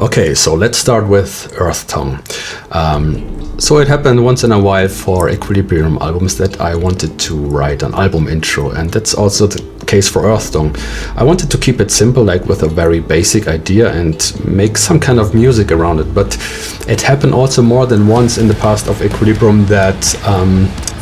Okay, so let's start with Earth Tongue. So it happened once in a while for Equilibrium albums that I wanted to write an album intro, and that's also the case for Earth Tongue. I wanted to keep it simple, like with a very basic idea, and make some kind of music around it, but it happened also more than once in the past of Equilibrium that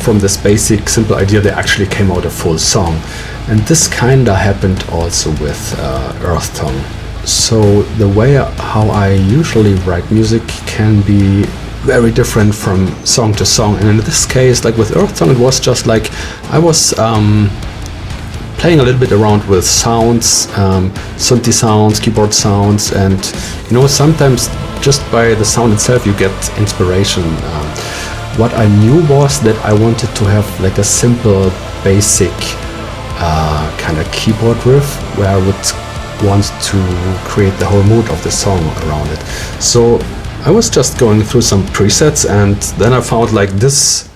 from this basic simple idea there actually came out a full song, and this kinda happened also with Earth Tongue. So the way how I usually write music can be very different from song to song, and in this case, like with Earth Tongue, it was just like I was playing a little bit around with sounds, synthi sounds, keyboard sounds, and you know, sometimes just by the sound itself you get inspiration. What I knew was that I wanted to have like a simple, basic kind of keyboard riff where I would want to create the whole mood of the song around it. So I was just going through some presets, and then I found like this.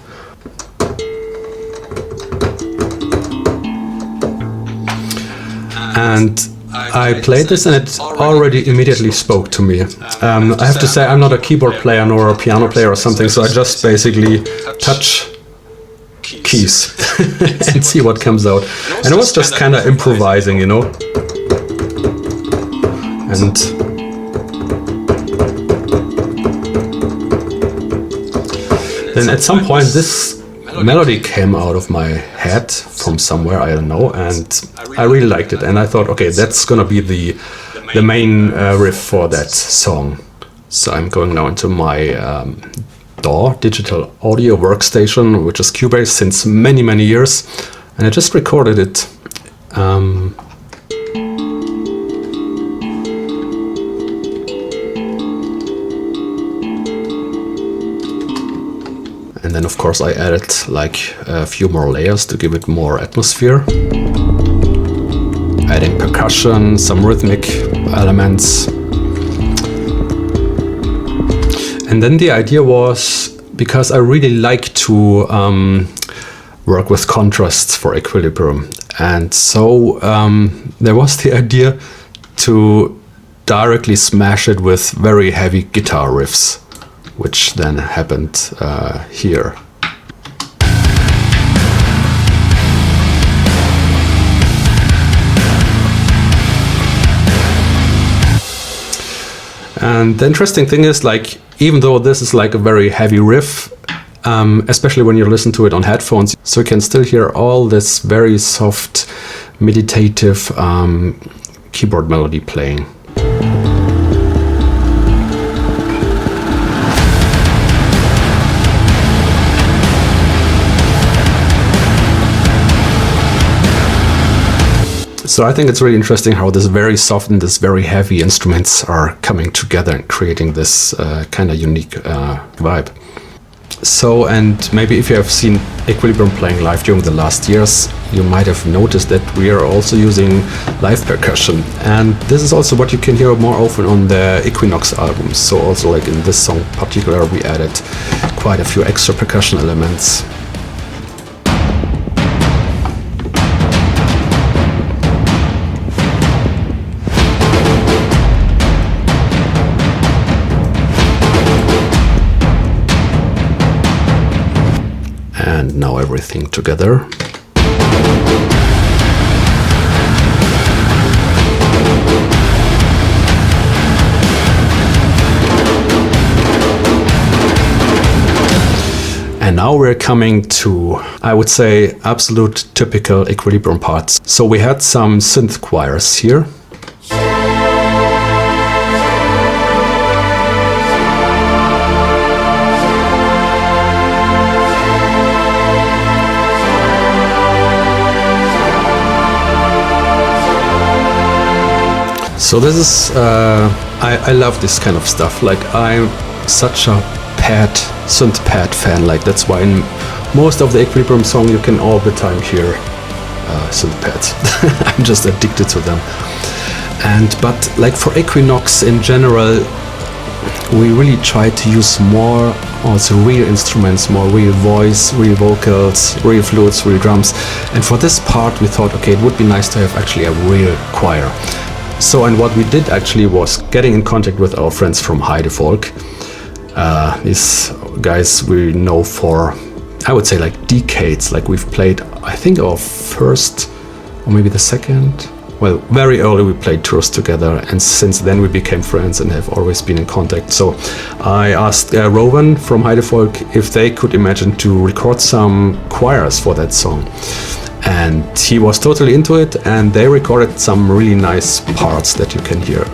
And I played this and it already immediately spoke to me. I have to say I'm not a keyboard player nor a piano player or something, so I just basically touch keys and see what comes out. And I was just kind of improvising, you know. And then at some point this melody came out of my head from somewhere, I don't know, and I really liked it, and I thought, okay, that's gonna be the main riff for that song. So I'm going now into my DAW, digital audio workstation, which is Cubase since many years, and I just recorded it. And then of course I added like a few more layers to give it more atmosphere. Adding percussion, some rhythmic elements. And then the idea was, because I really like to work with contrasts for Equilibrium, and so there was the idea to directly smash it with very heavy guitar riffs, which then happened here. And the interesting thing is, like, even though this is like a very heavy riff, especially when you listen to it on headphones, so you can still hear all this very soft, meditative keyboard melody playing. So I think it's really interesting how this very soft and this very heavy instruments are coming together and creating this kind of unique vibe. So, and maybe if you have seen Equilibrium playing live during the last years, you might have noticed that we are also using live percussion. And this is also what you can hear more often on the Equinox albums. So also like in this song in particular, we added quite a few extra percussion elements. And now everything together. And now we're coming to, I would say, absolute typical Equilibrium parts. So we had some synth choirs here. So this is, I love this kind of stuff. Like, I'm such a synth pad fan. Like, that's why in most of the Equilibrium song you can all the time hear synth pads. I'm just addicted to them. But like for Equinox in general, we really try to use more also real instruments, more real voice, real vocals, real flutes, real drums. And for this part we thought, okay, it would be nice to have actually a real choir. So, and what we did actually was getting in contact with our friends from Heidevolk. These guys we know for, I would say, like decades. Like we've played, I think, our first or maybe the second. Well, very early we played tours together, and since then we became friends and have always been in contact. So I asked Rowan from Heidevolk if they could imagine to record some choirs for that song. And he was totally into it, and they recorded some really nice parts that you can hear.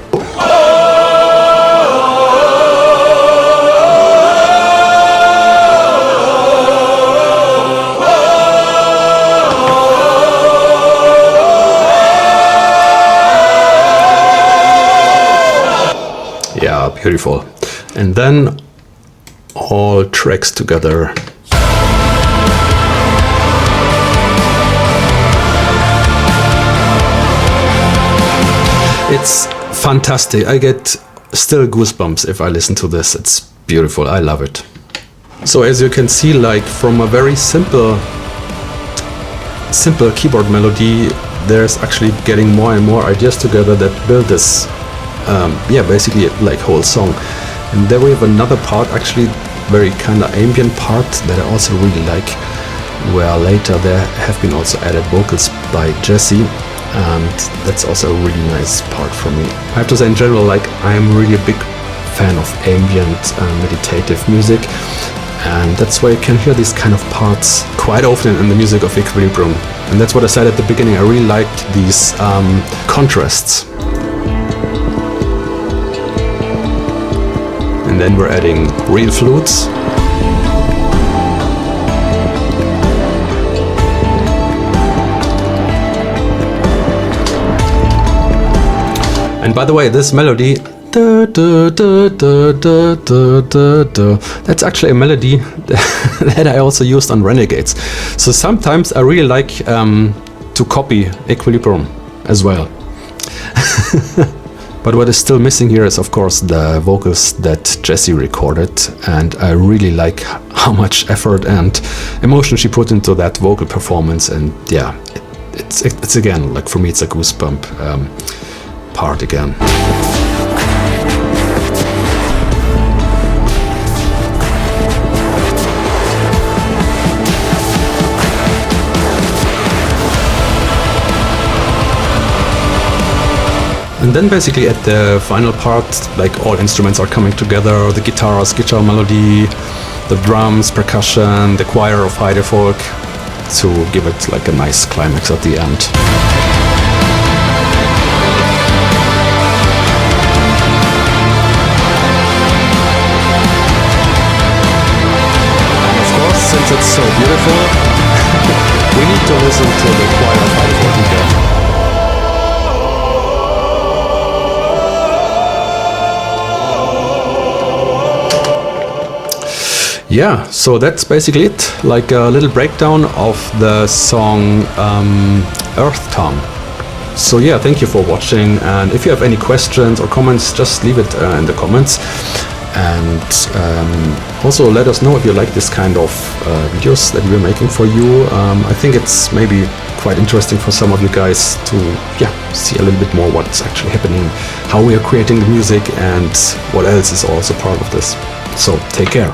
Yeah, beautiful. And then all tracks together. It's fantastic. I get still goosebumps if I listen to this. It's beautiful. I love it. So as you can see, like from a very simple keyboard melody, there's actually getting more and more ideas together that build this basically like whole song. And there we have another part, actually very kind of ambient part that I also really like, where later there have been also added vocals by Jesse, and that's also a really nice part for me. I have to say, in general, like I'm really a big fan of ambient meditative music, and that's why you can hear these kind of parts quite often in the music of Equilibrium. And that's what I said at the beginning, I really liked these contrasts. And then we're adding real flutes. And by the way, this melody, that's actually a melody that I also used on Renegades. So sometimes I really like to copy Equilibrium as well. But what is still missing here is, of course, the vocals that Jessie recorded, and I really like how much effort and emotion she put into that vocal performance. And yeah, it's again, like for me, it's a goosebump part again. And then basically at the final part, like all instruments are coming together, the guitars, guitar melody, the drums, percussion, the choir of Heidevolk, to give it like a nice climax at the end. And of course, since it's so beautiful, we need to listen to the choir of Heidevolk again. Yeah, so that's basically it, like a little breakdown of the song Earth Tongue. So yeah, thank you for watching, and if you have any questions or comments, just leave it in the comments. And also let us know if you like this kind of videos that we're making for you. I think it's maybe quite interesting for some of you guys to see a little bit more what's actually happening, how we are creating the music, and what else is also part of this. So take care.